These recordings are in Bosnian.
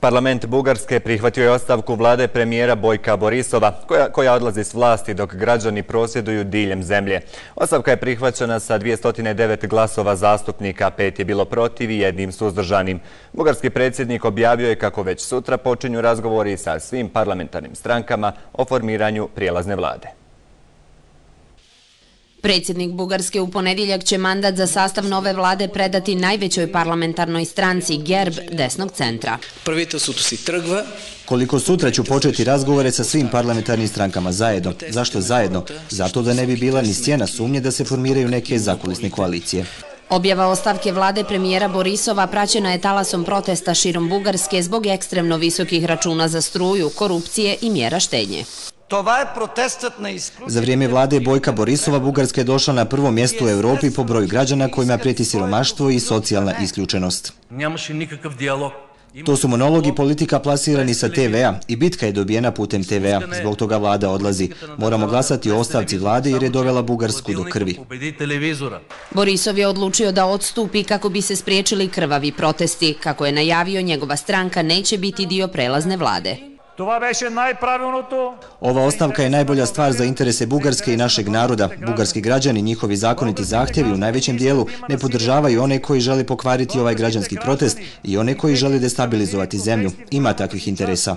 Parlament Bugarske prihvatio je ostavku vlade premijera Bojka Borisova, koja odlazi s vlasti dok građani prosvjeduju diljem zemlje. Ostavka je prihvaćena sa 209 glasova zastupnika, 5 je bilo protiv i 1 suzdržanim. Bugarski predsjednik objavio je kako već sutra počinju razgovori sa svim parlamentarnim strankama o formiranju prijelazne vlade. Predsjednik Bugarske u ponedjeljak će mandat za sastav nove vlade predati najvećoj parlamentarnoj stranci GERB desnog centra. Koliko sutra ću početi razgovore sa svim parlamentarnim strankama zajedno. Zašto zajedno? Zato da ne bi bila ni sjena sumnje da se formiraju neke zakulisne koalicije. Objava ostavke vlade premijera Borisova praćena je talasom protesta širom Bugarske zbog ekstremno visokih računa za struju, korupcije i mjera štednje. Za vrijeme vlade Bojka Borisova Bugarska je došla na prvo mjesto u Europi po broju građana kojima prijeti siromaštvo i socijalna isključenost. To su monologi politika plasirani sa TV-a i bitka je dobijena putem TV-a. Zbog toga vlada odlazi. Moramo glasati o ostavci vlade jer je dovela Bugarsku do krvi. Borisov je odlučio da odstupi kako bi se spriječili krvavi protesti. Kako je najavio, njegova stranka neće biti dio prelazne vlade. Ova ostavka je najbolja stvar za interese Bugarske i našeg naroda. Bugarski građani, njihovi zakoniti zahtjevi u najvećem dijelu ne podržavaju one koji žele pokvariti ovaj građanski protest i one koji žele destabilizovati zemlju. Ima takvih interesa.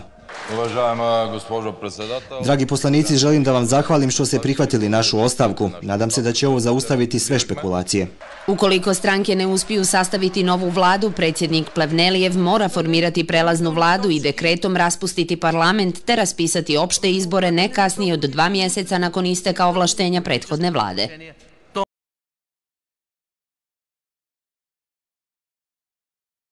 Dragi poslanici, želim da vam zahvalim što ste prihvatili našu ostavku. Nadam se da će ovo zaustaviti sve špekulacije. Ukoliko stranke ne uspiju sastaviti novu vladu, predsjednik Plevnelijev mora formirati prelaznu vladu i dekretom raspustiti parlament te raspisati opšte izbore ne kasnije od 2 mjeseca nakon isteka ovlaštenja prethodne vlade.